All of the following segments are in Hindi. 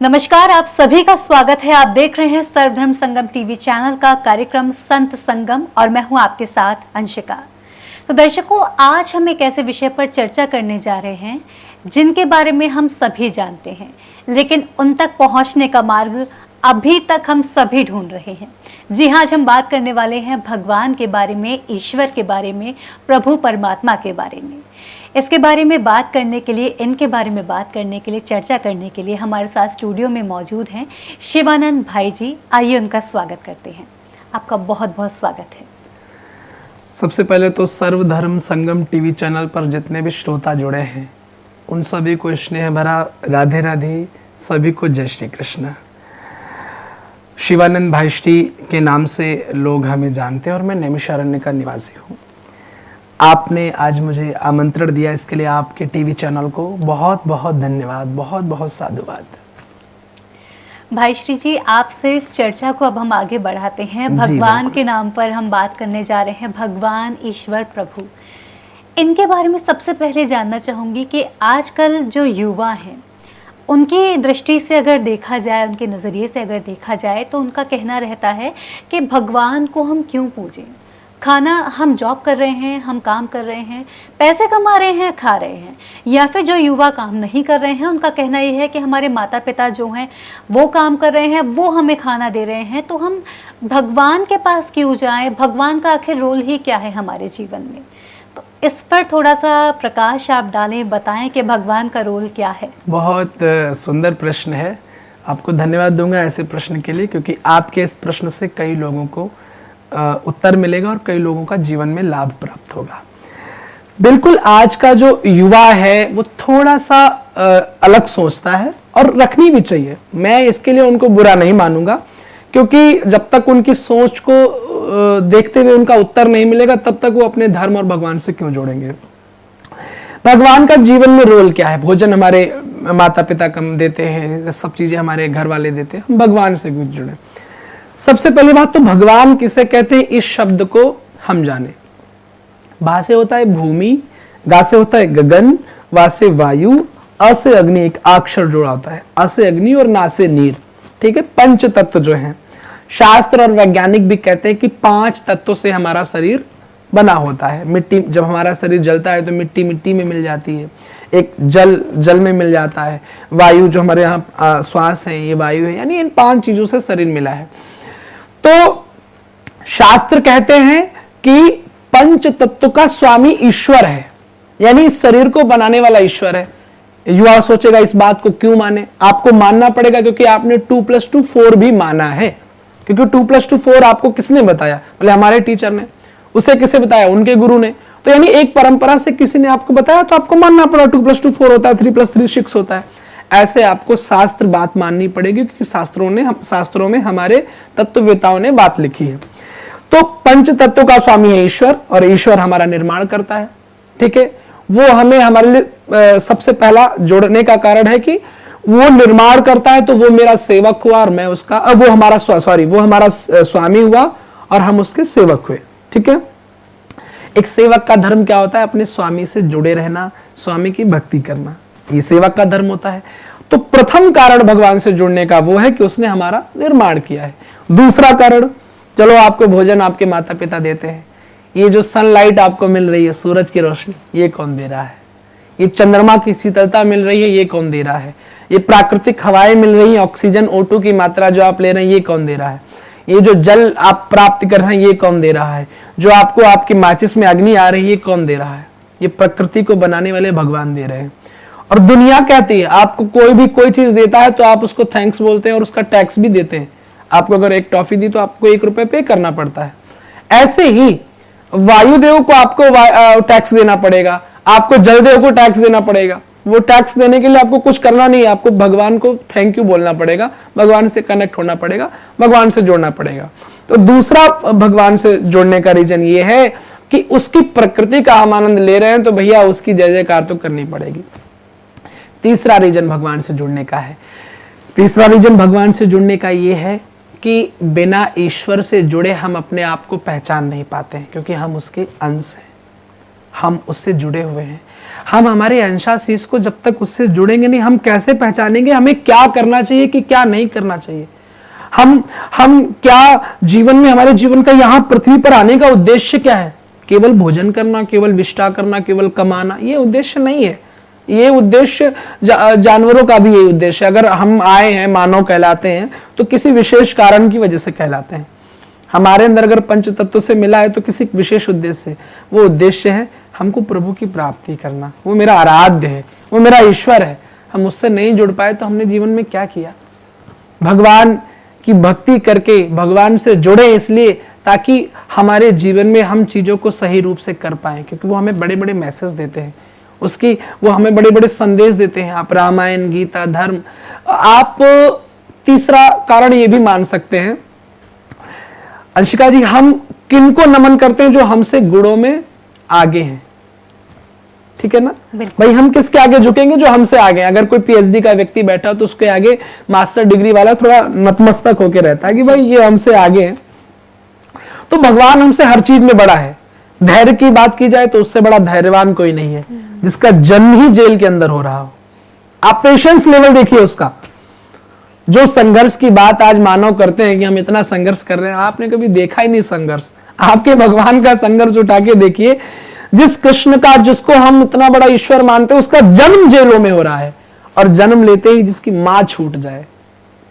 नमस्कार, आप सभी का स्वागत है। आप देख रहे हैं सर्वधर्म संगम टीवी चैनल का कार्यक्रम संत संगम और मैं हूं आपके साथ अंशिका। तो दर्शकों, आज हम एक ऐसे विषय पर चर्चा करने जा रहे हैं जिनके बारे में हम सभी जानते हैं, लेकिन उन तक पहुंचने का मार्ग अभी तक हम सभी ढूंढ रहे हैं। जी हाँ, आज हम बात करने वाले हैं भगवान के बारे में, ईश्वर के बारे में, प्रभु परमात्मा के बारे में। इसके बारे में बात करने के लिए, इनके बारे में बात करने के लिए, चर्चा करने के लिए हमारे साथ स्टूडियो में मौजूद हैं शिवानंद भाई जी। आइए उनका स्वागत करते हैं। आपका बहुत बहुत स्वागत है। सबसे पहले तो सर्वधर्म संगम टीवी चैनल पर जितने भी श्रोता जुड़े हैं उन सभी को स्नेह भरा राधे राधे, सभी को जय श्री कृष्ण। शिवानंद भाई श्री के नाम से लोग हमें जानते हैं और मैं नैमिषारण्य का निवासी हूँ। आपने आज मुझे आमंत्रण दिया, इसके लिए आपके टीवी चैनल को बहुत बहुत धन्यवाद, बहुत बहुत साधुवाद। भाई श्री जी, आपसे इस चर्चा को अब हम आगे बढ़ाते हैं। भगवान के नाम पर हम बात करने जा रहे हैं, भगवान, ईश्वर, प्रभु। इनके बारे में सबसे पहले जानना चाहूँगी कि आजकल जो युवा हैं उनकी दृष्टि से अगर देखा जाए, उनके नज़रिए से अगर देखा जाए, तो उनका कहना रहता है कि भगवान को हम क्यों पूजें। खाना, हम जॉब कर रहे हैं, हम काम कर रहे हैं, पैसे कमा रहे हैं, खा रहे हैं। या फिर जो युवा काम नहीं कर रहे हैं, उनका कहना ये है कि हमारे माता पिता जो हैं वो काम कर रहे हैं, वो हमें खाना दे रहे हैं, तो हम भगवान के पास क्यों जाएं? भगवान का आखिर रोल ही क्या है हमारे जीवन में? तो इस पर थोड़ा सा प्रकाश आप डालें, बताएं कि भगवान का रोल क्या है। बहुत सुंदर प्रश्न है। आपको धन्यवाद दूंगा ऐसे प्रश्न के लिए, क्योंकि आपके इस प्रश्न से कई लोगों को उत्तर मिलेगा और कई लोगों का जीवन में लाभ प्राप्त होगा। बिल्कुल, आज का जो युवा है वो थोड़ा सा अलग सोचता है और रखनी भी चाहिए। मैं इसके लिए उनको बुरा नहीं मानूंगा, क्योंकि जब तक उनकी सोच को देखते हुए उनका उत्तर नहीं मिलेगा तब तक वो अपने धर्म और भगवान से क्यों जोड़ेंगे। भगवान का जीवन में रोल क्या है? भोजन हमारे माता पिता कम देते हैं, सब चीजें हमारे घर वाले देते हैं, हम भगवान से क्यों जुड़े? सबसे पहली बात तो भगवान किसे कहते हैं, इस शब्द को हम जाने। भा से होता है भूमि, गा से होता है गगन, वा से वायु, अ से अग्नि, एक अक्षर जोड़ा होता है, अ से अग्नि और ना से नीर। ठीक है, पंच तत्व जो हैं, शास्त्र और वैज्ञानिक भी कहते हैं कि 5 तत्वों से हमारा शरीर बना होता है। मिट्टी, जब हमारा शरीर जलता है तो मिट्टी मिट्टी में मिल जाती है, एक जल जल में मिल जाता है, वायु जो हमारे यहाँ श्वास है ये वायु है, यानी इन 5 चीजों से शरीर मिला है। तो शास्त्र कहते हैं कि पंच तत्व का स्वामी ईश्वर है, यानी इस शरीर को बनाने वाला ईश्वर है। युवा सोचेगा इस बात को क्यों माने? आपको मानना पड़ेगा क्योंकि आपने 2+2 4 भी माना है। क्योंकि 2+2 4 आपको किसने बताया? बोले हमारे टीचर ने। उसे किसे बताया? उनके गुरु ने। तो यानी एक परंपरा से किसी ने आपको बताया तो आपको मानना पड़ा। 2+2 4 होता है, 3+3 6 होता है। ऐसे आपको शास्त्र बात माननी पड़ेगी, क्योंकि शास्त्रों में हमारे तत्ववेताओं ने बात लिखी है। तो पंच तत्वों का स्वामी है ईश्वर, और ईश्वर हमारा निर्माण करता है। ठीक है, वो हमें हमारे लिए सबसे पहला जोड़ने का कारण है कि वो निर्माण करता है, तो वो मेरा सेवक हुआ और मैं उसका, वो हमारा स्वामी हुआ और हम उसके सेवक हुए। ठीक है, एक सेवक का धर्म क्या होता है? अपने स्वामी से जुड़े रहना, स्वामी की भक्ति करना, ये सेवक का धर्म होता है। तो प्रथम कारण भगवान से जुड़ने का वो है कि उसने हमारा निर्माण किया है। दूसरा कारण, चलो आपको भोजन आपके माता पिता देते हैं, ये जो सनलाइट आपको मिल रही है, सूरज की रोशनी, ये कौन दे रहा है? ये चंद्रमा की शीतलता मिल रही है, ये कौन दे रहा है? ये प्राकृतिक हवाएं मिल रही है, ऑक्सीजन O2 की मात्रा जो आप ले रहे हैं, ये कौन दे रहा है? ये जो जल आप प्राप्त कर रहे हैं, ये कौन दे रहा है? जो आपको आपकी माचिस में अग्नि आ रही है, ये कौन दे रहा है? ये प्रकृति को बनाने वाले भगवान दे रहे हैं। और दुनिया कहती है, आपको कोई चीज देता है तो आप उसको थैंक्स बोलते हैं और उसका टैक्स भी देते हैं। आपको अगर एक टॉफी दी तो आपको 1 रुपए पे करना पड़ता है। ऐसे ही वायुदेव को आपको टैक्स देना पड़ेगा, आपको जलदेव को टैक्स देना पड़ेगा। वो टैक्स देने के लिए आपको कुछ करना नहीं है, आपको भगवान को थैंक यू बोलना पड़ेगा, भगवान से कनेक्ट होना पड़ेगा, भगवान से जोड़ना पड़ेगा। तो दूसरा भगवान से जोड़ने का रीजन ये है कि उसकी प्रकृति का हम आनंद ले रहे हैं, तो भैया उसकी जय जयकार तो करनी पड़ेगी। तीसरा रीजन भगवान से जुड़ने का है। तीसरा रीजन भगवान से जुड़ने का ये है कि बिना ईश्वर से जुड़े हम अपने आप को पहचान नहीं पाते हैं, क्योंकि हम उसके अंश हैं, हम उससे जुड़े हुए हैं। हम हमारे अंशाशीष को जब तक उससे जुड़ेंगे नहीं, हम कैसे पहचानेंगे हमें क्या करना चाहिए कि क्या नहीं करना चाहिए। हम क्या जीवन में, हमारे जीवन का यहाँ पृथ्वी पर आने का उद्देश्य क्या है? केवल भोजन करना, केवल विष्टा करना, केवल कमाना, ये उद्देश्य नहीं है। ये उद्देश्य जानवरों का भी यही उद्देश्य है। अगर हम आए हैं, मानव कहलाते हैं, तो किसी विशेष कारण की वजह से कहलाते हैं। हमारे अंदर अगर पंच तत्व से मिला है तो किसी विशेष उद्देश्य से, वो उद्देश्य है हमको प्रभु की प्राप्ति करना। वो मेरा आराध्य है, वो मेरा ईश्वर है। हम उससे नहीं जुड़ पाए तो हमने जीवन में क्या किया? भगवान की भक्ति करके भगवान से जुड़े इसलिए ताकि हमारे जीवन में हम चीजों को सही रूप से कर पाए, क्योंकि वो हमें बड़े बड़े मैसेज देते हैं, वो हमें बड़े बड़े संदेश देते हैं। आप रामायण, गीता, धर्म। आप तीसरा कारण ये भी मान सकते हैं अंशिका जी, हम किनको नमन करते हैं? जो हमसे गुणों में आगे हैं, ठीक है ना भाई। हम किसके आगे झुकेंगे? जो हमसे आगे। अगर कोई पीएचडी का व्यक्ति बैठा तो उसके आगे मास्टर डिग्री वाला थोड़ा नतमस्तक होकर रहता है कि भाई ये हमसे आगे है। तो भगवान हमसे हर चीज में बड़ा है। धैर्य की बात की जाए तो उससे बड़ा धैर्यवान कोई नहीं है, जिसका जन्म ही जेल के अंदर हो रहा हो। आप पेशेंस लेवल देखिए उसका। जो संघर्ष की बात आज मानव करते हैं कि हम इतना संघर्ष कर रहे हैं, आपने कभी देखा ही नहीं संघर्ष। आपके भगवान का संघर्ष उठा के देखिए। जिस कृष्ण का, जिसको हम इतना बड़ा ईश्वर मानते हैं, उसका जन्म जेलों में हो रहा है, और जन्म लेते ही जिसकी मां छूट जाए।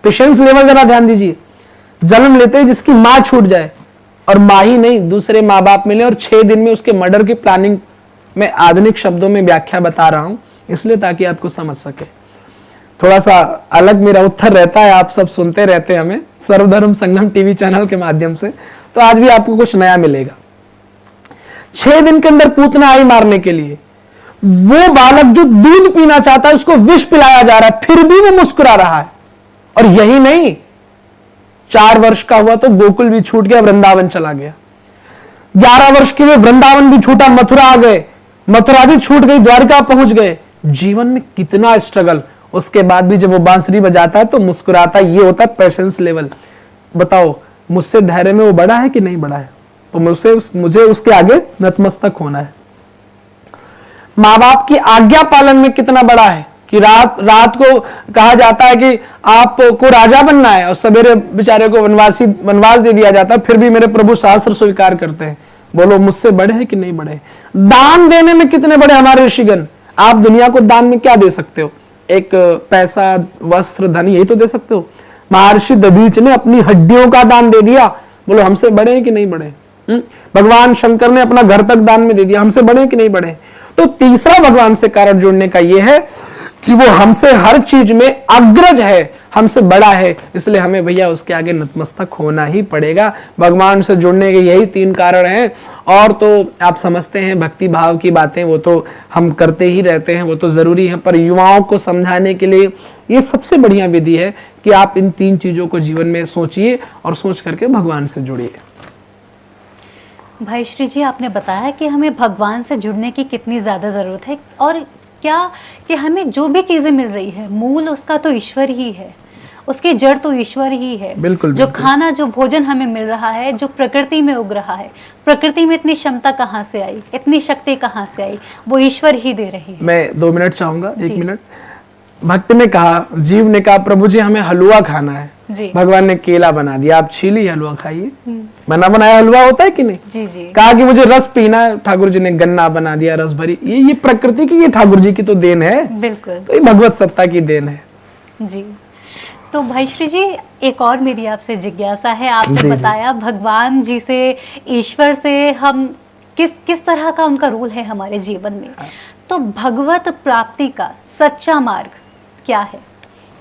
पेशेंस लेवल जरा ध्यान दीजिए। जन्म लेते ही जिसकी मां छूट जाए, और मां ही नहीं दूसरे माँ बाप मिले, और 6 दिन में उसके मर्डर की प्लानिंग, मैं आधुनिक शब्दों में व्याख्या बता रहा हूं इसलिए ताकि आपको समझ सके। थोड़ा सा अलग मेरा उत्तर रहता है, आप सब सुनते रहते हैं हमें सर्वधर्म संगम टीवी चैनल के माध्यम से, तो आज भी आपको कुछ नया मिलेगा। 6 दिन के अंदर पूतना आई मारने के लिए वो बालक जो दूध पीना चाहता है उसको विष पिलाया जा रहा है, फिर भी वो मुस्कुरा रहा है। और यही नहीं, 4 वर्ष का हुआ तो गोकुल भी छूट गया, वृंदावन चला गया। 11 वर्ष के लिए वृंदावन भी छूटा, मथुरा आ गए, मथुरा भी छूट गई, द्वारका पहुंच गए। जीवन में कितना स्ट्रगल, उसके बाद भी जब वो बांसुरी बजाता है तो मुस्कुराता है। ये होता है पेशेंस लेवल। बताओ मुझसे धैर्य में वो बड़ा है कि नहीं बड़ा है? तो मुझे उसके आगे नतमस्तक होना है। माँ बाप की आज्ञा पालन में कितना बड़ा है कि रात को कहा जाता है कि आपको राजा बनना है, और सवेरे बेचारे को वनवास दे दिया जाता है, फिर भी मेरे प्रभु शास्त्र स्वीकार करते हैं। बोलो मुझसे बड़े हैं कि नहीं बड़े? दान देने में कितने बड़े हमारे ऋषिगण। आप दुनिया को दान में क्या दे सकते हो? एक पैसा, वस्त्र, धन, यही तो दे सकते हो। महर्षि दधीच ने अपनी हड्डियों का दान दे दिया। बोलो हमसे बड़े हैं कि नहीं बड़े? भगवान शंकर ने अपना घर तक दान में दे दिया। हमसे बड़े हैं कि नहीं बड़े? तो तीसरा भगवान से कारण जुड़ने का यह है कि वो हमसे हर चीज में अग्रज है, हमसे बड़ा है, इसलिए हमें भैया उसके आगे नतमस्तक होना ही पड़ेगा। भगवान से जुड़ने के यही 3 कारण हैं। और तो आप समझते हैं भक्ति भाव की बातें, वो तो हम करते ही रहते हैं, वो तो जरूरी है, पर युवाओं को समझाने के लिए ये सबसे बढ़िया विधि है कि आप इन 3 चीजों को जीवन में सोचिए और सोच करके भगवान से जुड़िए। भाई श्री जी, आपने बताया कि हमें भगवान से जुड़ने की कितनी ज़्यादा ज़रूरत है, और क्या कि हमें जो भी चीज़ें मिल रही है मूल उसका तो ईश्वर ही है, उसकी जड़ तो ईश्वर ही है। बिल्कुल, जो खाना, जो भोजन हमें मिल रहा है, जो प्रकृति में उग रहा है, प्रकृति में इतनी क्षमता कहाँ से आई, इतनी शक्ति कहाँ से आई? वो ईश्वर ही दे रही है। मैं 2 मिनट चाहूंगा, 1 मिनट। भक्त ने कहा, जीव ने कहा, प्रभु जी हमें हलवा खाना है। भगवान ने केला बना दिया, आप छीली हलवा खाइए। बना बनाया हलवा होता है कि नहीं? जी जी। कहा कि मुझे रस पीना है, ठाकुर जी ने गन्ना बना दिया, रस भरी। ये प्रकृति की, ये ठाकुर जी की तो देन है। बिल्कुल, तो ये भगवत सत्ता की देन है जी। तो भाई श्री जी, एक और मेरी आपसे जिज्ञासा है। आपने बताया भगवान जी से, ईश्वर से हम किस तरह का उनका रोल है हमारे जीवन में, तो भगवत प्राप्ति का सच्चा मार्ग क्या है?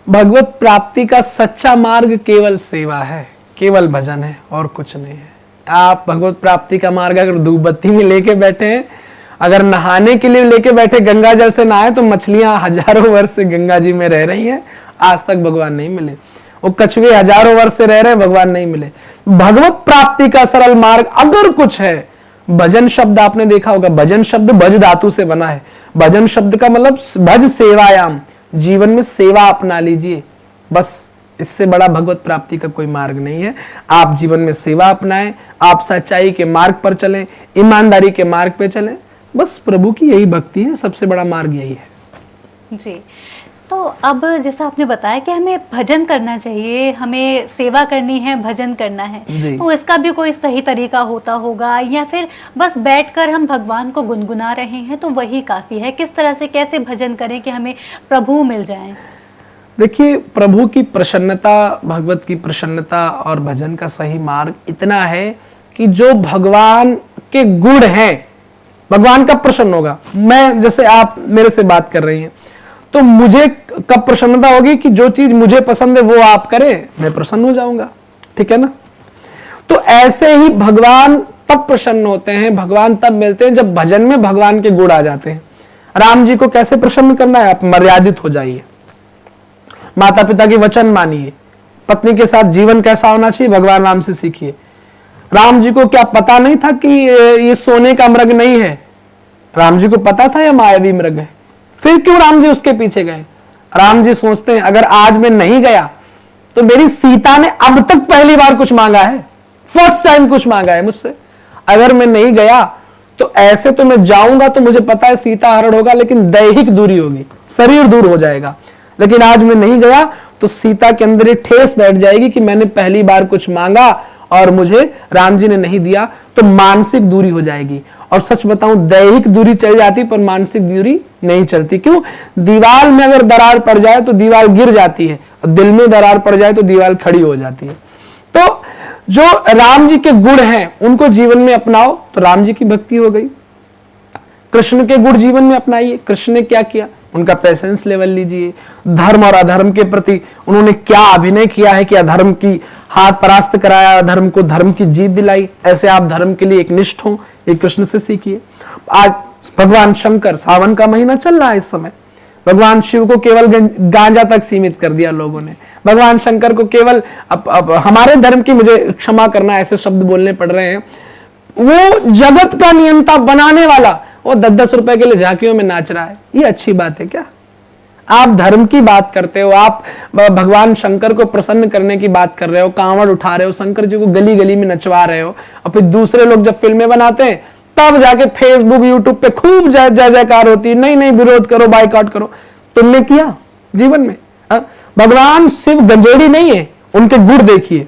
भगवत प्राप्ति का सच्चा मार्ग केवल सेवा है, केवल भजन है, और कुछ नहीं है। आप भगवत प्राप्ति का मार्ग अगर धूप बत्ती में लेके बैठे हैं, अगर नहाने के लिए लेके बैठे, गंगा जल से नहाए तो मछलियां हजारों वर्ष से गंगा जी में रह रही हैं, आज तक भगवान नहीं मिले। वो कछुए हजारों वर्ष से रह रहे, भगवान नहीं मिले। भगवत प्राप्ति का सरल मार्ग अगर कुछ है, भजन शब्द आपने देखा होगा, भजन शब्द भज धातु से बना है। भजन शब्द का मतलब भज सेवायाम, जीवन में सेवा अपना लीजिए, बस। इससे बड़ा भगवत प्राप्ति का कोई मार्ग नहीं है। आप जीवन में सेवा अपनाएं, आप सच्चाई के मार्ग पर चलें, ईमानदारी के मार्ग पे चलें, बस प्रभु की यही भक्ति है, सबसे बड़ा मार्ग यही है। जी, तो अब जैसा आपने बताया कि हमें भजन करना चाहिए, हमें सेवा करनी है, भजन करना है, तो इसका भी कोई सही तरीका होता होगा या फिर बस बैठकर हम भगवान को गुनगुना रहे हैं तो वही काफ़ी है? किस तरह से कैसे भजन करें कि हमें प्रभु मिल जाएं? देखिए, प्रभु की प्रसन्नता, भगवत की प्रसन्नता और भजन का सही मार्ग इतना है कि जो भगवान के गुण हैं, भगवान कब प्रसन्न होगा? मैं जैसे आप मेरे से बात कर रही हैं तो मुझे कब प्रसन्नता होगी कि जो चीज मुझे पसंद है वो आप करें, मैं प्रसन्न हो जाऊंगा, ठीक है ना? तो ऐसे ही भगवान तब प्रसन्न होते हैं, भगवान तब मिलते हैं जब भजन में भगवान के गुण आ जाते हैं। राम जी को कैसे प्रसन्न करना है? आप मर्यादित हो जाइए, माता पिता के वचन मानिए, पत्नी के साथ जीवन कैसा होना चाहिए भगवान राम से सीखिए। राम जी को क्या पता नहीं था कि ये सोने का मृग नहीं है? राम जी को पता था यह मायावी मृग है, फिर क्यों राम जी उसके पीछे गए? राम जी सोचते हैं अगर आज मैं नहीं गया तो मेरी सीता ने अब तक पहली बार कुछ मांगा है, फर्स्ट टाइम कुछ मांगा है मुझसे, अगर मैं नहीं गया तो ऐसे तो मैं जाऊंगा तो मुझे पता है सीता हरण होगा लेकिन दैहिक दूरी होगी, शरीर दूर हो जाएगा, लेकिन आज मैं नहीं गया तो सीता के अंदर ये ठेस बैठ जाएगी कि मैंने पहली बार कुछ मांगा और मुझे राम जी ने नहीं दिया, तो मानसिक दूरी हो जाएगी। और सच बताऊं, दैहिक दूरी चल जाती पर मानसिक दूरी नहीं चलती। क्यों? दीवार में अगर दरार पड़ जाए तो दीवार गिर जाती है, और दिल में दरार पड़ जाए तो दीवार खड़ी हो जाती है। तो जो राम जी के गुण हैं उनको जीवन में अपनाओ तो राम जी की भक्ति हो गई। कृष्ण के गुण जीवन में अपनाइए। कृष्ण ने क्या किया? उनका पेशेंस लेवल लीजिए, धर्म और अधर्म के प्रति उन्होंने क्या अभिनय किया है कि अधर्म की हाथ परास्त कराया, धर्म को धर्म की जीत दिलाई। ऐसे आप धर्म के लिए एक निष्ठ हो, एक कृष्ण से सीखिए। आज भगवान शंकर, सावन का महीना चल रहा है इस समय, भगवान शिव को केवल गांजा तक सीमित कर दिया लोगों ने। भगवान शंकर को केवल अब हमारे धर्म की, मुझे क्षमा करना ऐसे शब्द बोलने पड़ रहे हैं, वो जगत का नियंता बनाने वाला वो 10-10 रुपए के लिए झांकियों में नाच रहा है। ये अच्छी बात है क्या? आप धर्म की बात करते हो, आप भगवान शंकर को प्रसन्न करने की बात कर रहे हो, कांवड़ उठा रहे हो, शंकर जी को गली गली में नचवा रहे हो, और फिर दूसरे लोग जब फिल्में बनाते हैं तब जाके फेसबुक यूट्यूब पे खूब जय जयकार होती है, नहीं नहीं विरोध करो, बाइकआउट करो। तुमने किया जीवन में? भगवान शिव गंजेड़ी नहीं है, उनके गुण देखिए,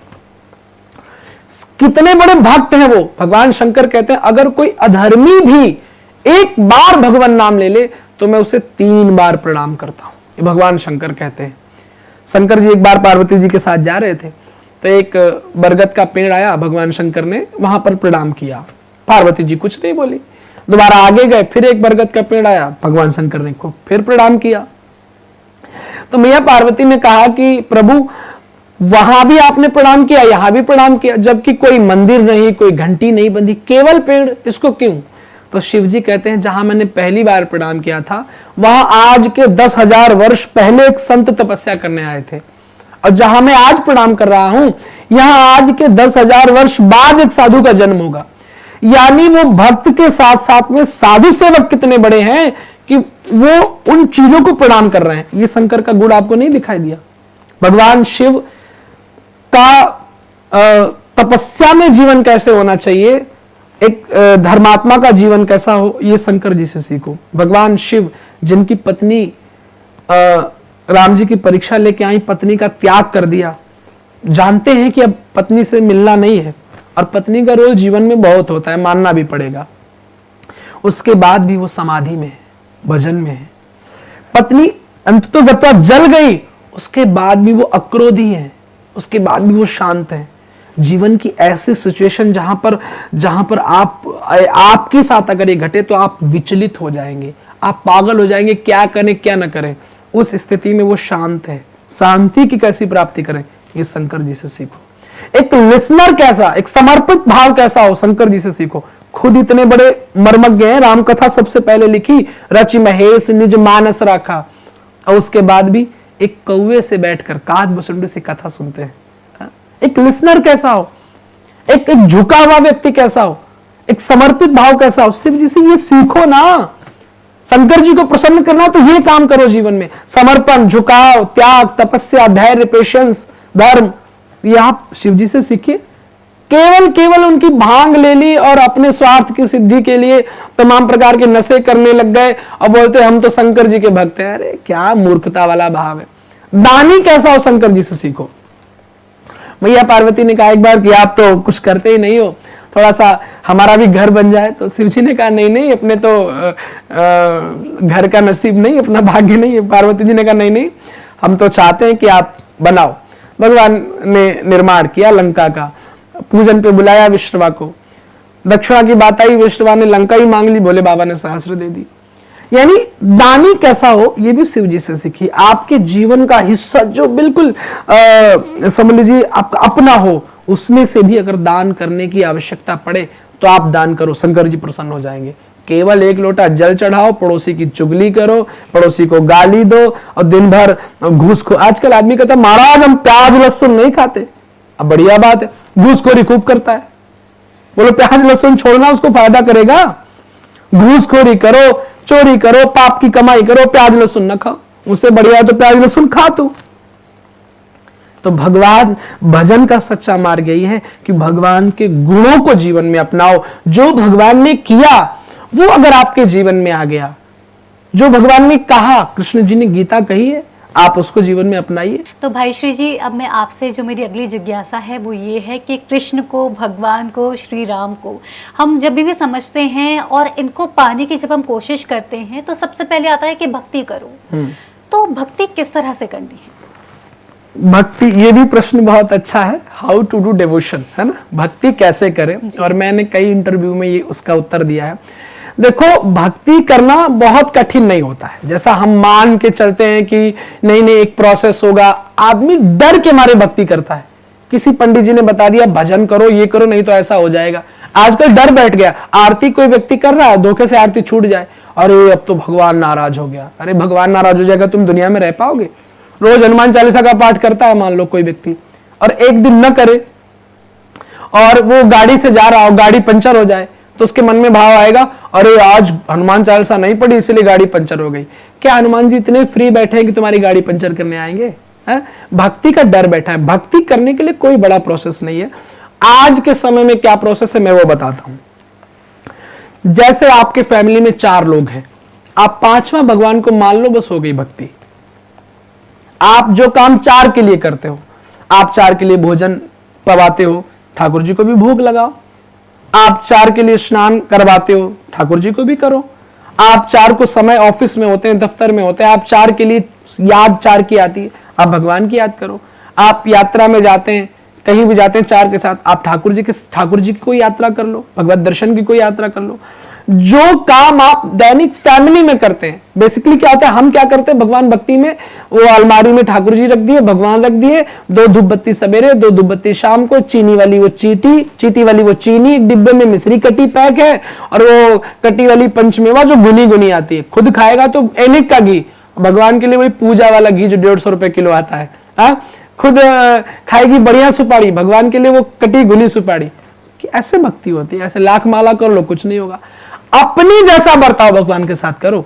कितने बड़े भक्त हैं वो। भगवान शंकर कहते हैं अगर कोई अधर्मी भी एक बार भगवान नाम ले ले तो मैं उसे 3 बार प्रणाम करता हूं, ये भगवान शंकर कहते हैं। शंकर जी एक बार पार्वती जी के साथ जा रहे थे तो एक बरगद का पेड़ आया, भगवान शंकर ने वहां पर प्रणाम किया, पार्वती जी कुछ नहीं बोली। दोबारा आगे गए, फिर एक बरगद का पेड़ आया, भगवान शंकर ने को फिर प्रणाम किया। तो मैया पार्वती ने कहा कि प्रभु वहां भी आपने प्रणाम किया, यहां भी प्रणाम किया, जबकि कोई मंदिर नहीं, कोई घंटी नहीं बंधी, केवल पेड़, इसको क्यों? तो शिव जी कहते हैं जहां मैंने पहली बार प्रणाम किया था वहां आज के 10,000 वर्ष पहले एक संत तपस्या करने आए थे, और जहां मैं आज प्रणाम कर रहा हूं यहां आज के 10,000 वर्ष बाद एक साधु का जन्म होगा। यानी वो भक्त के साथ साथ में साधु सेवक कितने बड़े हैं कि वो उन चीजों को प्रणाम कर रहे हैं। ये शंकर का गुण आपको नहीं दिखाई दिया? भगवान शिव का तपस्या में जीवन कैसे होना चाहिए, एक धर्मात्मा का जीवन कैसा हो, ये शंकर जी से सीखो। भगवान शिव जिनकी पत्नी राम जी की परीक्षा लेके आई, पत्नी का त्याग कर दिया, जानते हैं कि अब पत्नी से मिलना नहीं है, और पत्नी का रोल जीवन में बहुत होता है, मानना भी पड़ेगा। उसके बाद भी वो समाधि में है, भजन में है। पत्नी अंततोगत्वा जल गई, उसके बाद भी वो अक्रोधी है, उसके बाद भी वो शांत है। जीवन की ऐसी सिचुएशन जहां पर आपके साथ अगर ये घटे तो आप विचलित हो जाएंगे, आप पागल हो जाएंगे, क्या करें क्या ना करें। उस स्थिति में वो शांत है। शांति की कैसी प्राप्ति करें, ये शंकर जी से सीखो। एक लिसनर कैसा, एक समर्पित भाव कैसा हो, शंकर जी से सीखो। खुद इतने बड़े मर्मज्ञ हैं, राम कथा सबसे पहले लिखी, रचि महेश निज मानस राखा, और उसके बाद भी एक कौवे से बैठकर काग बसुंडी से कथा सुनते हैं। एक लिसनर कैसा हो, एक झुका हुआ व्यक्ति कैसा हो, एक समर्पित भाव कैसा हो। शिव जी से ये सीखो ना। शंकर जी को प्रसन्न करना तो ये काम करो जीवन में, समर्पण, झुकाव, त्याग, तपस्या, धैर्य, पेशेंस, धर्म, ये आप शिव जी से सीखिए। केवल उनकी भांग ले ली और अपने स्वार्थ की सिद्धि के लिए तमाम प्रकार के नशे करने लग गए और बोलते हम तो शंकर जी के भक्त हैं। अरे क्या मूर्खता वाला भाव है। दानी कैसा हो शंकर जी से सीखो। मैया पार्वती ने कहा एक बार कि आप तो कुछ करते ही नहीं हो, थोड़ा सा हमारा भी घर बन जाए। तो शिव जी ने कहा नहीं, अपने तो घर का नसीब नहीं, अपना भाग्य नहीं है। पार्वती जी ने कहा नहीं, हम तो चाहते हैं कि आप बनाओ। भगवान ने निर्माण किया लंका का, पूजन पे बुलाया विष्णुवा को, दक्षिणा की बात आई, विष्णुवा ने लंका ही मांग ली, भोले बाबा ने सहस्त्र दे दी। यानी दानी कैसा हो ये भी शिव जी से सीखिए। आपके जीवन का हिस्सा जो बिल्कुल समझ लीजिए आपका अपना हो, उसमें से भी अगर दान करने की आवश्यकता पड़े तो आप दान करो, शंकर जी प्रसन्न हो जाएंगे। केवल एक लोटा जल चढ़ाओ, पड़ोसी की चुगली करो, पड़ोसी को गाली दो और दिन भर घूस खो। आजकल आदमी कहता है महाराज हम प्याज लहसुन नहीं खाते। अब बढ़िया बात है, घूसखोरी खूब करता है। बोलो प्याज लहसुन छोड़ना उसको फायदा करेगा? घूसखोरी करो, चोरी करो, पाप की कमाई करो, प्याज लहसुन न खाओ। उससे बढ़िया तो प्याज लहसुन खा तू। तो भगवान भजन का सच्चा मार्ग यही है कि भगवान के गुणों को जीवन में अपनाओ। जो भगवान ने किया वो अगर आपके जीवन में आ गया, जो भगवान ने कहा, कृष्ण जी ने गीता कही है, आप उसको जीवन में अपनाइए। तो भाई श्री जी, अब मैं आपसे जो मेरी अगली जिज्ञासा है वो ये है कि कृष्ण को, भगवान को, श्री राम को हम जब भी समझते हैं और इनको पाने की जब हम कोशिश करते हैं तो सबसे पहले आता है कि भक्ति करो। तो भक्ति किस तरह से करनी है? भक्ति, ये भी प्रश्न बहुत अच्छा है, हाउ टू डू डिवोशन, है ना, भक्ति कैसे करें। और मैंने कई इंटरव्यू में ये उसका उत्तर दिया है। देखो भक्ति करना बहुत कठिन नहीं होता है, जैसा हम मान के चलते हैं कि नहीं एक प्रोसेस होगा। आदमी डर के मारे भक्ति करता है। किसी पंडित जी ने बता दिया भजन करो, ये करो, नहीं तो ऐसा हो जाएगा। आजकल डर बैठ गया, आरती कोई व्यक्ति कर रहा है, धोखे से आरती छूट जाए, अरे अब तो भगवान नाराज हो गया। अरे भगवान नाराज हो जाएगा, तुम दुनिया में रह पाओगे? रोज हनुमान चालीसा का पाठ करता है मान लो कोई व्यक्ति, और एक दिन न करे और वो गाड़ी से जा रहा हो, गाड़ी पंचर हो जाए, तो उसके मन में भाव आएगा अरे आज हनुमान चालीसा नहीं पढ़ी इसलिए गाड़ी पंचर हो गई। क्या हनुमान जी इतने फ्री बैठे हैं कि तुम्हारी गाड़ी पंचर करने आएंगे? भक्ति का डर बैठा है। भक्ति करने के लिए कोई बड़ा प्रोसेस नहीं है। आज के समय में क्या प्रोसेस है मैं वो बताता हूं। जैसे आपके फैमिली में 4 लोग हैं, आप 5वां भगवान को मान लो, बस हो गई भक्ति। आप जो काम 4 के लिए करते हो, आप 4 के लिए भोजन पवाते हो, ठाकुर जी को भी भोग लगाओ। आप 4 के लिए स्नान करवाते हो, ठाकुर जी को भी करो। आप 4 को समय ऑफिस में होते हैं, दफ्तर में होते हैं, आप 4 के लिए याद 4 की आती है, आप भगवान की याद करो। आप यात्रा में जाते हैं, कहीं भी जाते हैं 4 के साथ, आप ठाकुर जी की कोई यात्रा कर लो, भगवत दर्शन की कोई यात्रा कर लो। जो काम आप दैनिक फैमिली में करते हैं, बेसिकली क्या होता है, हम क्या करते हैं भगवान भक्ति में, वो अलमारी में ठाकुर जी रख दिए, भगवान रख दिए, 2 धूप बत्ती सवेरे, 2 धूप बत्ती शाम को, चीनी वाली वो चीटी वाली वो चीनी, एक डिब्बे में मिश्री कटी पैक है, और वो कटी वाली पंचमेवा जो गुनी आती है, खुद खाएगा तो एनिक का घी, भगवान के लिए वही पूजा वाला घी जो 150 रुपए किलो आता है। खुद खाएगी बढ़िया सुपारी, भगवान के लिए वो कटी गुनी सुपारी। कि ऐसे भक्ति होती है। ऐसे लाख माला कर लो कुछ नहीं होगा। अपनी जैसा बर्ताव भगवान के साथ करो,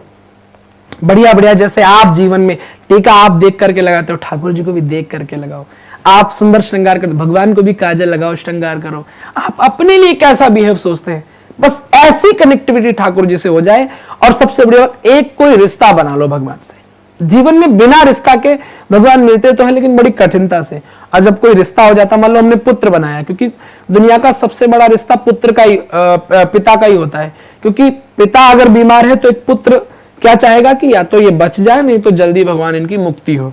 बढ़िया जैसे आप जीवन में टीका आप देख करके लगाते हो, ठाकुर जी को भी देख करके लगाओ। आप सुंदर श्रृंगार करते, भगवान को भी काजल लगाओ, श्रृंगार करो। आप अपने लिए कैसा बिहेव सोचते हैं, बस ऐसी कनेक्टिविटी ठाकुर जी से हो जाए। और सबसे बड़ी बात, एक कोई रिश्ता बना लो भगवान से। जीवन में बिना रिश्ता के भगवान मिलते तो है लेकिन बड़ी कठिनता से। और जब कोई रिश्ता हो जाता, मान लो हमने पुत्र बनाया, क्योंकि दुनिया का सबसे बड़ा रिश्ता पुत्र का ही, पिता का ही होता है। क्योंकि पिता अगर बीमार है तो एक पुत्र क्या चाहेगा कि या तो ये बच जाए, नहीं तो जल्दी भगवान इनकी मुक्ति हो।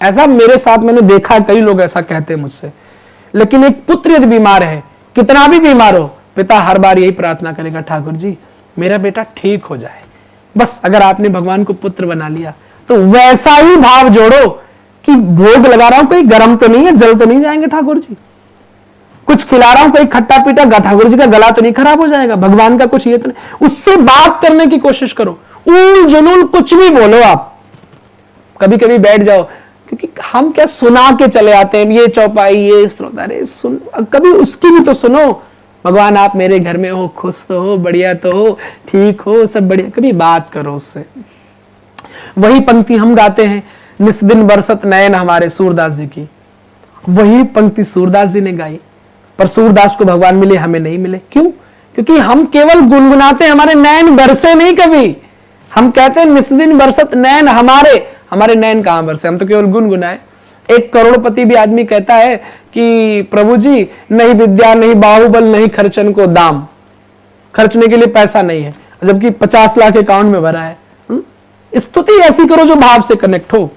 ऐसा मेरे साथ मैंने देखा, कई लोग ऐसा कहते हैं मुझसे। लेकिन एक पुत्र यदि बीमार है, कितना भी बीमार हो, पिता हर बार यही प्रार्थना करेगा, ठाकुर जी मेरा बेटा ठीक हो जाए। बस अगर आपने भगवान को पुत्र बना लिया तो वैसा ही भाव जोड़ो कि भोग लगा रहा हूं, कोई गर्म तो नहीं है, जल तो नहीं जाएंगे ठाकुर जी, कुछ खिला रहा हूं, कोई खट्टा पीटा, ठाकुर जी का गला तो नहीं खराब हो जाएगा, भगवान का कुछ ये तो नहीं। उससे बात करने की कोशिश करो, ऊल जुनून कुछ भी बोलो। आप कभी कभी बैठ जाओ, क्योंकि हम क्या सुना के चले आते हैं, ये चौपाई, ये स्त्रोत, अरे सुन, कभी उसकी भी तो सुनो। भगवान आप मेरे घर में हो, खुश तो हो, बढ़िया तो हो, ठीक हो, सब बढ़िया, कभी बात करो उससे। वही पंक्ति हम गाते हैं, निस्दिन बरसत नयन हमारे, सूरदास जी की। वही पंक्ति सूरदास जी ने गाई, पर सूरदास को भगवान मिले, हमें नहीं मिले। क्यों? क्योंकि हम केवल गुनगुनाते, हमारे नैन बरसे नहीं कभी। हम कहते हैं निस्दिन बरसत नैन हमारे नैन कहां बरसे, हम तो केवल गुनगुनाए। एक करोड़पति भी आदमी कहता है कि प्रभु जी नहीं विद्या नहीं बाहुबल नहीं खर्चन को दाम, खर्चने के लिए पैसा नहीं है, जबकि 50 लाख अकाउंट में भरा है। स्तुति ऐसी करो जो भाव से कनेक्ट हो,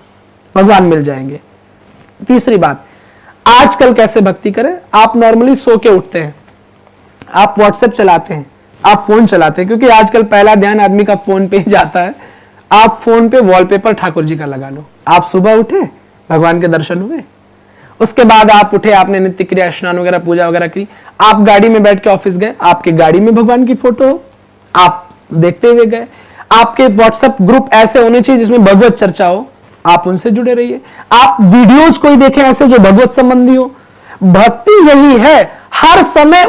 भगवान मिल जाएंगे। तीसरी बात, आजकल कैसे भक्ति करें? आप नॉर्मली सो के उठते हैं, आप व्हाट्सएप चलाते हैं, आप फोन चलाते हैं, क्योंकि आजकल पहला ध्यान आदमी का फोन पे ही जाता है। आप फोन पे वॉलपेपर ठाकुर जी का लगा लो। आप सुबह उठे, भगवान के दर्शन हुए, उसके बाद आप उठे, आपने नित्य क्रिया स्नान वगैरह पूजा वगैरह की, आप गाड़ी में बैठ के ऑफिस गए, आपके गाड़ी में भगवान की फोटो हो, आप देखते हुए गए। आपके व्हाट्सएप ग्रुप ऐसे होने चाहिए जिसमें भगवत चर्चा हो, आप उनसे जुड़े रहिए। आप वीडियोस कोई देखें ऐसे जो भगवत संबंधी हो। भक्ति यही है, हर समय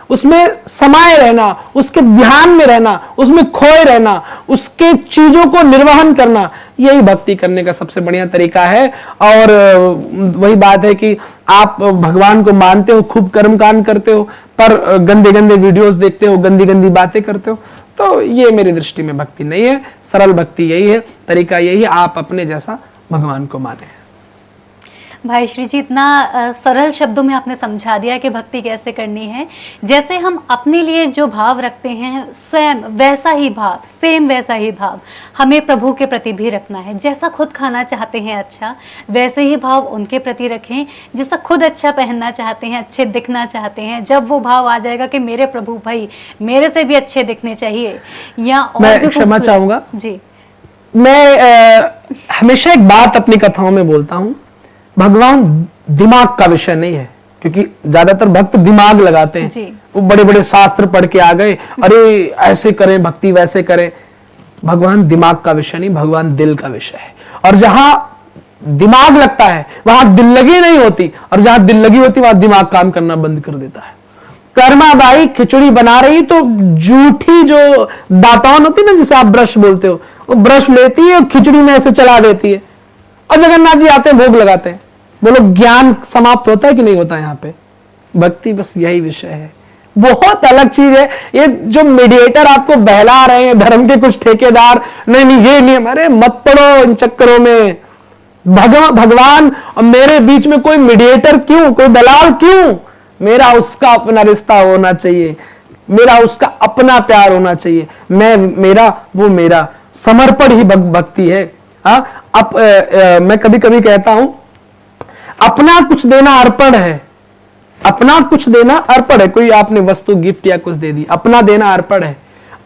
उसमें समाये रहना, उसके ध्यान में रहना, उसमें खोए रहना, उसके चीजों को निर्वहन करना, यही भक्ति करने का सबसे बढ़िया तरीका है। और वही बात है कि आप भगवान को मानते हो, खूब कर्मकांड करते हो, पर गंदे गंदे वीडियोस देखते हो, गंदी गंदी बातें करते हो, तो ये मेरी दृष्टि में भक्ति नहीं है। सरल भक्ति यही है, तरीका यही है, आप अपने जैसा भगवान को माने। भाई श्री जी, इतना सरल शब्दों में आपने समझा दिया कि भक्ति कैसे करनी है। जैसे हम अपने लिए जो भाव रखते हैं, स्वयं वैसा ही भाव, सेम वैसा ही भाव हमें प्रभु के प्रति भी रखना है। जैसा खुद खाना चाहते हैं अच्छा, वैसे ही भाव उनके प्रति रखें। जैसा खुद अच्छा पहनना चाहते हैं, अच्छे दिखना चाहते हैं, जब वो भाव आ जाएगा कि मेरे प्रभु भाई मेरे से भी अच्छे दिखने चाहिए, या और मैं क्षमा चाहूंगा जी, मैं हमेशा एक बात अपनी कथाओं में बोलता हूं, भगवान दिमाग का विषय नहीं है, क्योंकि ज्यादातर भक्त दिमाग लगाते हैं। वो बड़े बड़े शास्त्र पढ़ के आ गए, अरे ऐसे करें भक्ति वैसे करें। भगवान दिमाग का विषय नहीं, भगवान दिल का विषय है। और जहां दिमाग लगता है वहां दिल लगी नहीं होती, और जहां दिल लगी होती वहां दिमाग काम करना बंद कर देता है। कर्मा बाई खिचड़ी बना रही तो ज्यूठी जो दातान होती ना, जिसे आप ब्रश बोलते हो, वो ब्रश लेती है और खिचड़ी में ऐसे चला देती है, और जगन्नाथ जी आते हैं भोग लगाते हैं। बोलो ज्ञान समाप्त होता है कि नहीं होता? यहाँ पे भक्ति बस यही विषय है, बहुत अलग चीज है। ये जो मीडिएटर आपको बहला रहे हैं, धर्म के कुछ ठेकेदार, नहीं ये नियम, अरे मत पड़ो इन चक्करों में। भगवान और मेरे बीच में कोई मीडिएटर क्यों, कोई दलाल क्यों? मेरा उसका अपना रिश्ता होना चाहिए, मेरा उसका अपना प्यार होना चाहिए, मेरा समर्पण ही भक्ति है। मैं कभी कभी कहता हूं, अपना कुछ देना अर्पण है, अपना कुछ देना अर्पण है। कोई आपने वस्तु गिफ्ट या कुछ दे दी, अपना देना अर्पण है,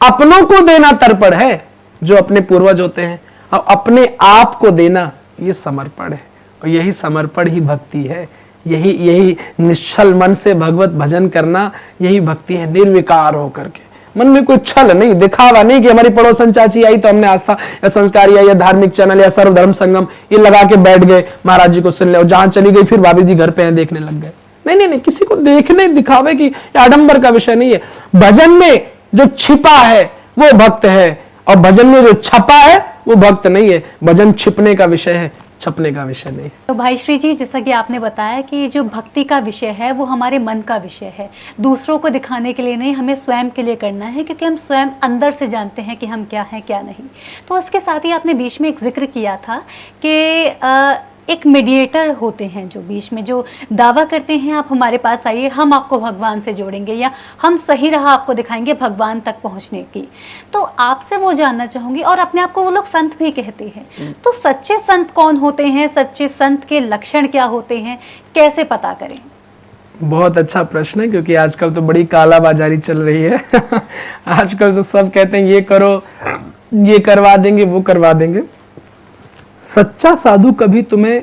अपनों को देना तर्पण है, जो अपने पूर्वज होते हैं। और अपने आप को देना ये समर्पण है, और यही समर्पण ही भक्ति है। यही निश्चल मन से भगवत भजन करना, यही भक्ति है, निर्विकार होकर के। मन में कोई छल नहीं, दिखावा नहीं कि हमारी पड़ोसन चाची आई तो हमने आस्था या संस्कार या धार्मिक चैनल या सर्वधर्म संगम ये लगा के बैठ गए, महाराज जी को सुन ले, और जहां चली गई फिर भाभी जी घर पे हैं देखने लग गए। नहीं, किसी को देखने दिखावे की आडंबर का विषय नहीं है। भजन में जो छिपा है वो भक्त है, और भजन में जो छपा है वो भक्त नहीं है। भजन छिपने का विषय है, छपने का विषय नहीं। तो भाई श्री जी, जैसा कि आपने बताया कि जो भक्ति का विषय है वो हमारे मन का विषय है, दूसरों को दिखाने के लिए नहीं, हमें स्वयं के लिए करना है, क्योंकि हम स्वयं अंदर से जानते हैं कि हम क्या हैं क्या नहीं। तो उसके साथ ही आपने बीच में एक जिक्र किया था कि एक मीडिएटर होते हैं जो बीच में जो दावा करते हैं आप हमारे पास आइए, हम आपको भगवान से जोड़ेंगे, या हम सही राह आपको दिखाएंगे भगवान तक पहुंचने की। तो आपसे वो जानना चाहूंगी, और अपने आप को वो लोग संत भी कहते हैं, तो सच्चे संत कौन होते हैं? सच्चे संत के लक्षण क्या होते हैं? कैसे पता करें? बहुत अच्छा प्रश्न है, क्योंकि आजकल तो बड़ी कालाबाजारी चल रही है। आजकल तो सब कहते हैं ये करो, ये करवा देंगे, वो करवा देंगे। सच्चा साधु कभी तुम्हें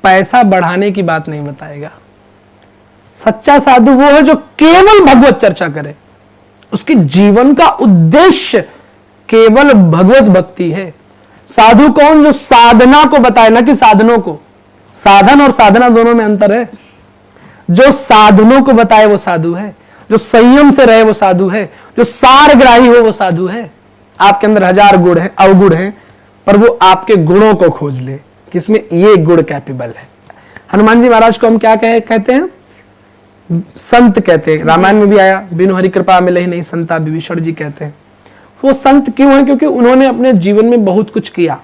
पैसा बढ़ाने की बात नहीं बताएगा। सच्चा साधु वो है जो केवल भगवत चर्चा करे, उसके जीवन का उद्देश्य केवल भगवत भक्ति है। साधु कौन? जो साधना को बताए, ना कि साधनों को। साधन और साधना दोनों में अंतर है। जो साधनों को बताए वो साधु है, जो संयम से रहे वो साधु है, जो सारग्राही हो वो साधु है। आपके अंदर 1000 गुण है, अवगुण है, पर वो आपके गुणों को खोज ले, किसमें ये गुण कैपेबल है। हनुमान जी महाराज को हम क्या कहते हैं? संत कहते हैं, रामायण में भी आया, बिनु हरि कृपा मिले ही नहीं संता, विभीषण जी कहते हैं। वो संत क्यों है? क्योंकि उन्होंने अपने जीवन में बहुत कुछ किया।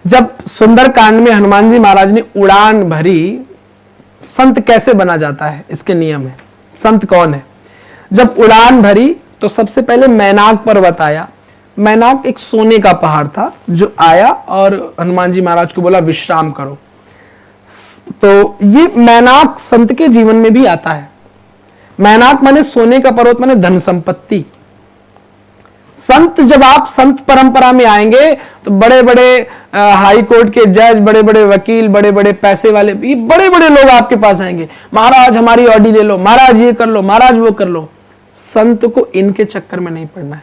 जब सुंदरकांड में हनुमान जी महाराज ने उड़ान भरी, संत कैसे बना जाता है इसके नियम है। संत कौन है? जब उड़ान भरी तो सबसे पहले मैनाक पर्वत आया। मैनाक एक सोने का पहाड़ था जो आया और हनुमान जी महाराज को बोला विश्राम करो। तो ये मैनाक संत के जीवन में भी आता है। मैनाक माने सोने का पर्वत, माने धन संपत्ति। संत, जब आप संत परंपरा में आएंगे तो बड़े बड़े हाई कोर्ट के जज, बड़े बड़े वकील, बड़े बड़े पैसे वाले, ये बड़े बड़े लोग आपके पास आएंगे, महाराज हमारी ऑडी ले लो, महाराज ये कर लो, महाराज वो कर लो। संत को इनके चक्कर में नहीं पड़ना है।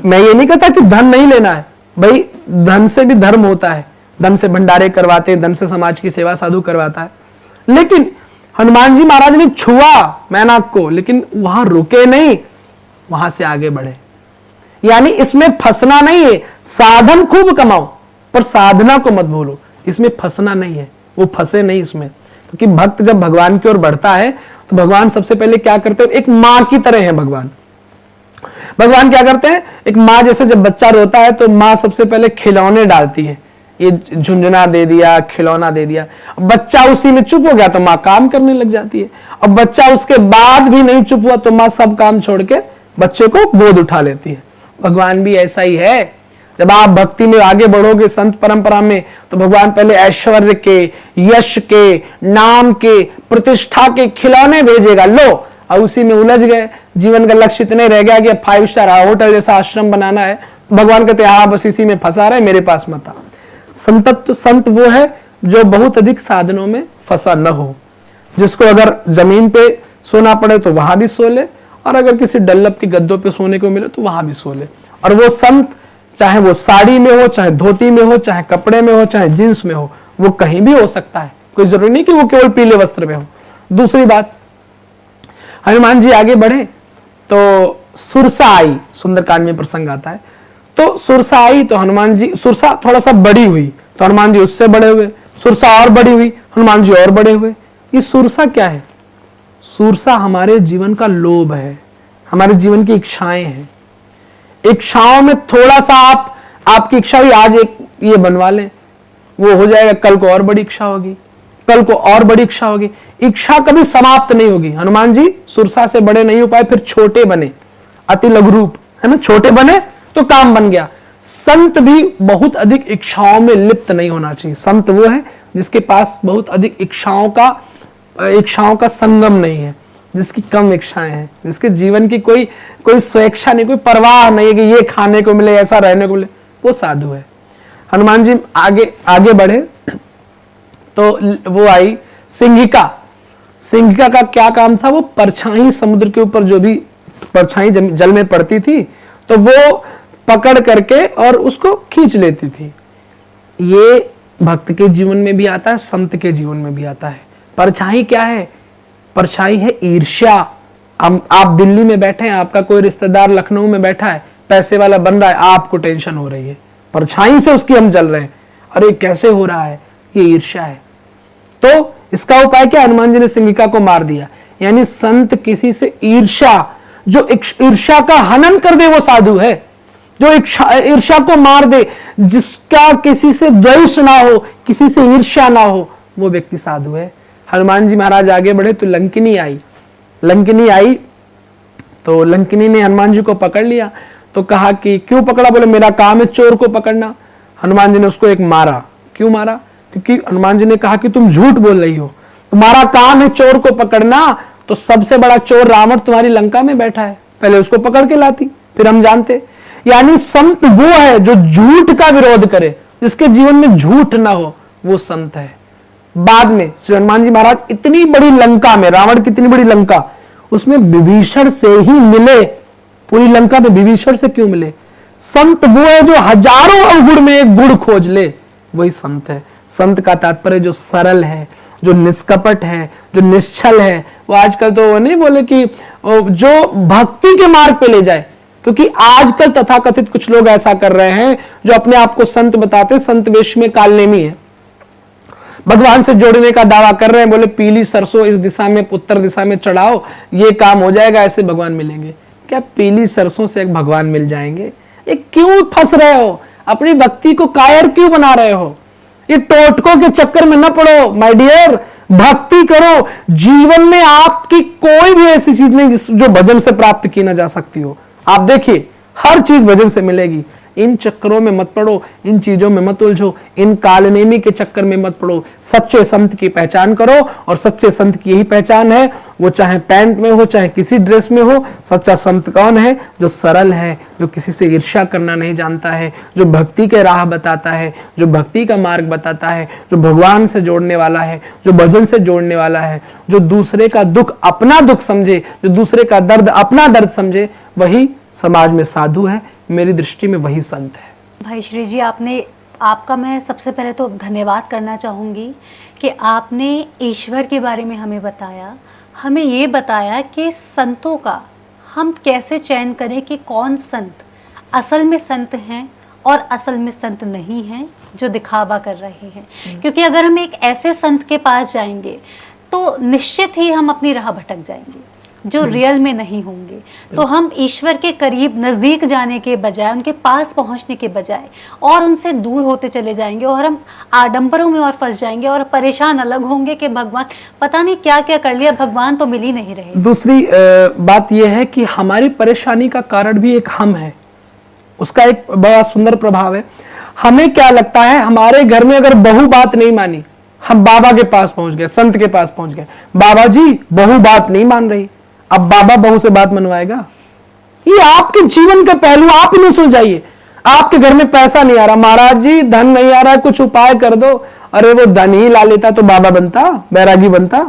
मैं ये नहीं कहता कि धन नहीं लेना है, भाई धन से भी धर्म होता है, धन से भंडारे करवाते हैं, धन से समाज की सेवा साधु करवाता है। लेकिन हनुमान जी महाराज ने छुआ मैनाक को, लेकिन वहां रुके नहीं, वहां से आगे बढ़े। यानी इसमें फंसना नहीं है। साधन खूब कमाओ पर साधना को मत भूलो, इसमें फंसना नहीं है। वो फंसे नहीं इसमें, क्योंकि भक्त जब भगवान की ओर बढ़ता है तो भगवान सबसे पहले क्या करते हैं? एक माँ की तरह है भगवान। भगवान क्या करते हैं? एक माँ जैसे जब बच्चा रोता है तो माँ सबसे पहले खिलौने डालती है, ये झुंझुना दे दिया, खिलौना दे दिया। बच्चा उसी में चुप हो गया तो माँ काम करने लग जाती है। और बच्चा उसके बाद भी नहीं चुप हुआ तो माँ सब काम छोड़ के बच्चे को गोद उठा लेती है। भगवान भी ऐसा ही है। जब आप भक्ति में आगे बढ़ोगे संत परंपरा में, तो भगवान पहले ऐश्वर्य के, यश के, नाम के, प्रतिष्ठा के खिलौने भेजेगा, लो, और उसी में उलझ गए। जीवन का लक्ष्य इतने रह गया कि 5 स्टार होटल जैसा आश्रम बनाना है। भगवान कहते हैं हाँ बस इसी में फंसा रहे, मेरे पास मत आ। संत वो है जो बहुत अधिक साधनों में फंसा न हो, जिसको अगर जमीन पे सोना पड़े तो वहां भी सो ले, और अगर किसी डल्लप के गद्दों पे सोने को मिले तो वहां भी सो ले। और वो संत चाहे वो साड़ी में हो, चाहे धोती में हो, चाहे कपड़े में हो, चाहे जींस में हो, वो कहीं भी हो सकता है। कोई जरूरी नहीं कि वो केवल पीले वस्त्र में हो। दूसरी बात, हनुमान जी आगे बढ़े तो सुरसा आई, सुंदरकांड में प्रसंग आता है। तो सुरसा आई तो हनुमान जी, सुरसा थोड़ा सा बड़ी हुई तो हनुमान जी उससे बड़े हुए, सुरसा और बड़ी हुई, हनुमान जी और बड़े हुए। ये सुरसा क्या है? सुरसा हमारे जीवन का लोभ है, हमारे जीवन की इच्छाएं हैं। इच्छाओं में थोड़ा सा आपकी इच्छा हुई आज एक ये बनवा लें, वो हो जाएगा, कल को और बड़ी इच्छा होगी, कल को और बड़ी इच्छा होगी। इच्छा कभी समाप्त नहीं होगी। हनुमान जी सुरसा से बड़े नहीं हो पाए, फिर छोटे बने, अति लघु रूप है ना, छोटे बने तो काम बन गया। संत भी बहुत अधिक इच्छाओं में लिप्त नहीं होना चाहिए। संत वो है जिसके पास बहुत अधिक इच्छाओं का संगम नहीं है, जिसकी कम इच्छाएं हैं, जिसके जीवन की कोई स्वेच्छा नहीं, कोई परवाह नहीं है कि ये खाने को मिले, ऐसा रहने को मिले, वो साधु है। हनुमान जी आगे बढ़े तो वो आई सिंहिका। सिंहिका का क्या काम था? वो परछाई, समुद्र के ऊपर जो भी परछाई जल में पड़ती थी तो वो पकड़ करके और उसको खींच लेती थी। ये भक्त के जीवन में भी आता है, संत के जीवन में भी आता है। परछाई क्या है? परछाई है ईर्ष्या। आप दिल्ली में बैठे हैं, आपका कोई रिश्तेदार लखनऊ में बैठा है, पैसे वाला बन रहा है, आपको टेंशन हो रही है, परछाई से उसकी हम जल रहे हैं, अरे कैसे हो रहा है, ये ईर्ष्या है। तो इसका उपाय क्या? हनुमान जी ने सिंहिका को मार दिया। यानी संत किसी से जो ईर्ष्या का हनन कर दे वो साधु है। जो ईर्ष्या को मार दे, जिसका किसी से द्वेष ना हो, किसी से ईर्ष्या ना हो, वो व्यक्ति साधु है। हनुमान जी महाराज आगे बढ़े तो लंकिनी आई तो लंकिनी ने हनुमान जी को पकड़ लिया। तो कहा कि क्यों पकड़ा? बोले मेरा काम है चोर को पकड़ना। हनुमान जी ने उसको एक मारा। क्यों मारा? क्योंकि हनुमान जी ने कहा कि तुम झूठ बोल रही हो, तुम्हारा काम है चोर को पकड़ना, तो सबसे बड़ा चोर रावण तुम्हारी लंका में बैठा है, पहले उसको पकड़ के लाती, फिर हम जानते। यानी संत वो है जो झूठ का विरोध करे, जिसके जीवन में झूठ ना हो, वो संत है। बाद में श्री हनुमान जी महाराज इतनी बड़ी लंका में, रावण की इतनी बड़ी लंका, उसमें विभीषण से ही मिले। पूरी लंका में विभीषण से क्यों मिले? संत वो है जो हजारों अवगुण में एक गुण खोज ले, वही संत है। संत का तात्पर्य जो सरल है, जो निष्कपट है, जो निश्चल है। वो आजकल तो नहीं बोले कि जो भक्ति के मार्ग पे ले जाए, क्योंकि आजकल तथाकथित कुछ लोग ऐसा कर रहे हैं जो अपने आप को संत बताते, संत वेश में कालनेमी है। भगवान से जोड़ने का दावा कर रहे हैं, बोले पीली सरसों इस दिशा में उत्तर दिशा में चढ़ाओ, ये काम हो जाएगा, ऐसे भगवान मिलेंगे। क्या पीली सरसों से एक भगवान मिल जाएंगे? ये क्यों फंस रहे हो? अपनी भक्ति को कायर क्यों बना रहे हो? ये टोटकों के चक्कर में न पड़ो माय डियर, भक्ति करो। जीवन में आपकी कोई भी ऐसी चीज नहीं जो भजन से प्राप्त की ना जा सकती हो। आप देखिए हर चीज भजन से मिलेगी। इन चक्करों में मत पड़ो, इन चीजों में मत उलझो, इन कालनेमी के चक्कर में मत पड़ो। सच्चे संत की पहचान करो, और सच्चे संत की यही पहचान है, वो चाहे पैंट में हो चाहे किसी ड्रेस में हो। सच्चा संत कौन है? जो सरल है, जो किसी से ईर्ष्या करना नहीं जानता है, जो भक्ति के राह बताता है, जो भक्ति का मार्ग बताता है, जो भगवान से जोड़ने वाला है, जो भजन से जोड़ने वाला है, जो दूसरे का दुख अपना दुख समझे, जो दूसरे का दर्द अपना दर्द समझे, वही समाज में साधु है। मेरी दृष्टि में वही संत है। भाई श्री जी, आपका मैं सबसे पहले तो धन्यवाद करना चाहूँगी कि आपने ईश्वर के बारे में हमें बताया, हमें ये बताया कि संतों का हम कैसे चयन करें कि कौन संत असल में संत हैं और असल में संत नहीं हैं, जो दिखावा कर रहे हैं। क्योंकि अगर हम एक ऐसे संत के पास जाएंगे तो निश्चित ही हम अपनी राह भटक जाएंगे, जो रियल में नहीं होंगे। तो हम ईश्वर के करीब नज़दीक जाने के बजाय, उनके पास पहुंचने के बजाय और उनसे दूर होते चले जाएंगे, और हम आडंबरों में और फंस जाएंगे और परेशान अलग होंगे कि भगवान पता नहीं क्या क्या कर लिया, भगवान तो मिल ही नहीं रहे। दूसरी बात यह है कि हमारी परेशानी का कारण भी एक हम है। उसका एक बड़ा सुंदर प्रभाव है। हमें क्या लगता है, हमारे घर में अगर बहू बात नहीं मानी, हम बाबा के पास पहुंच गए, संत के पास पहुंच गए, बाबा जी बहू बात नहीं मान रही, अब बाबा बहू से बात मनवाएगा? ये आपके जीवन का पहलू आप ही नहीं सुलझाइए। आपके घर में पैसा नहीं आ रहा, महाराज जी धन नहीं आ रहा है, कुछ उपाय कर दो। अरे वो धन ही ला लेता तो बाबा बनता, बैरागी बनता।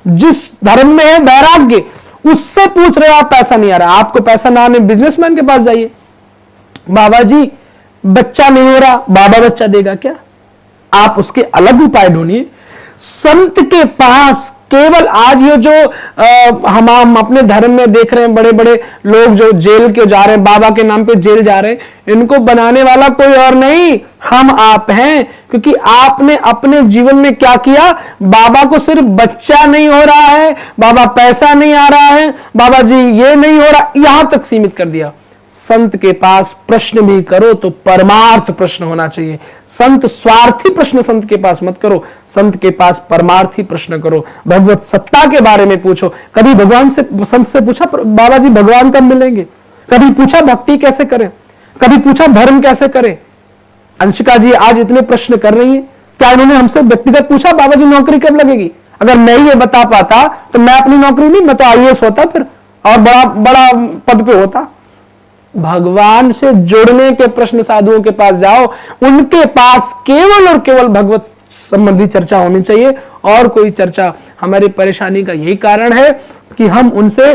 जिस धर्म में है वैराग्य, उससे पूछ रहे हो आप पैसा नहीं आ रहा। आपको पैसा ना आने बिजनेसमैन के पास जाइए। बाबा जी बच्चा नहीं हो रहा, बाबा बच्चा देगा क्या? आप उसके अलग उपाय ढूंढिए। संत के पास केवल आज ये जो हम अपने धर्म में देख रहे हैं, बड़े बड़े लोग जो जेल के जा रहे हैं, बाबा के नाम पे जेल जा रहे हैं, इनको बनाने वाला कोई और नहीं, हम आप हैं। क्योंकि आपने अपने जीवन में क्या किया? बाबा को सिर्फ बच्चा नहीं हो रहा है, बाबा पैसा नहीं आ रहा है, बाबा जी ये नहीं हो रहा, यहां तक सीमित कर दिया। संत के पास प्रश्न भी करो तो परमार्थ प्रश्न होना चाहिए। संत स्वार्थी प्रश्न संत के पास मत करो, संत के पास परमार्थी प्रश्न करो। भगवत सत्ता के बारे में पूछो। कभी भगवान से, संत से पूछा बाबा जी भगवान कब मिलेंगे? कभी पूछा भक्ति कैसे करें? कभी पूछा धर्म कैसे करें? अंशिका जी आज इतने प्रश्न कर रही है, क्या उन्होंने हमसे व्यक्तिगत पूछा बाबा जी नौकरी कब लगेगी? अगर मैं ये बता पाता तो मैं अपनी नौकरी नहीं, मैं तो आईएएस होता फिर, और बड़ा बड़ा पद पे होता। भगवान से जुड़ने के प्रश्न साधुओं के पास जाओ, उनके पास केवल और केवल भगवत संबंधी चर्चा होनी चाहिए, और कोई चर्चा। हमारी परेशानी का यही कारण है कि हम उनसे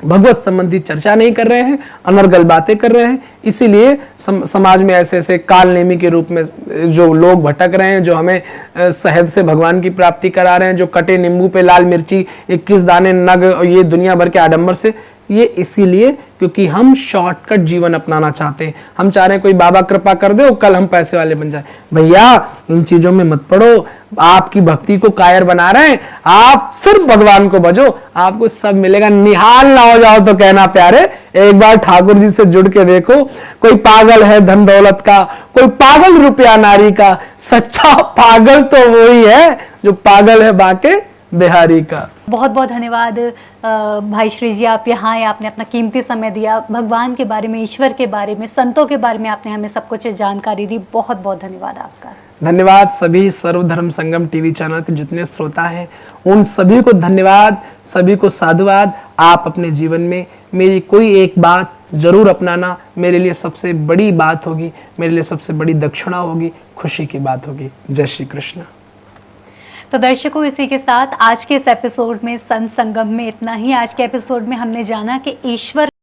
भगवत संबंधी चर्चा नहीं कर रहे हैं, अनर्गल बातें कर रहे हैं। इसीलिए समाज में ऐसे ऐसे कालनेमी के रूप में जो लोग भटक रहे हैं, जो हमें शहद से भगवान की प्राप्ति करा रहे हैं, जो कटे नींबू पे लाल मिर्ची 21 दाने नग, ये दुनिया भर के आडंबर से, ये इसीलिए क्योंकि हम शॉर्टकट जीवन अपनाना चाहते हैं। हम चाह रहे हैं कोई बाबा कृपा कर दे और कल हम पैसे वाले बन जाए। भैया इन चीजों में मत पड़ो। आपकी भक्ति को कायर बना रहे हैं, आप सिर्फ भगवान को भजो, आपको सब मिलेगा। निहाल ना हो जाओ तो कहना प्यारे, एक बार ठाकुर जी से जुड़ के देखो। कोई पागल है धन दौलत का, कोई पागल रुपया नारी का, सच्चा पागल तो वही है जो पागल है बाके बिहारी का। बहुत बहुत धन्यवाद भाई श्री जी, आप यहाँ आए, आपने अपना कीमती समय दिया, भगवान के बारे में, ईश्वर के बारे में, संतों के बारे में आपने हमें सब कुछ जानकारी दी। बहुत बहुत धन्यवाद आपका। धन्यवाद सभी सर्वधर्म संगम टीवी चैनल के जितने श्रोता हैं, उन सभी को धन्यवाद, सभी को साधुवाद। आप अपने जीवन में मेरी कोई एक बात जरूर अपनाना, मेरे लिए सबसे बड़ी बात होगी, मेरे लिए सबसे बड़ी दक्षिणा होगी, खुशी की बात होगी। जय श्री कृष्ण। तो दर्शकों, इसी के साथ आज के इस एपिसोड में संत संगम में इतना ही। आज के एपिसोड में हमने जाना कि ईश्वर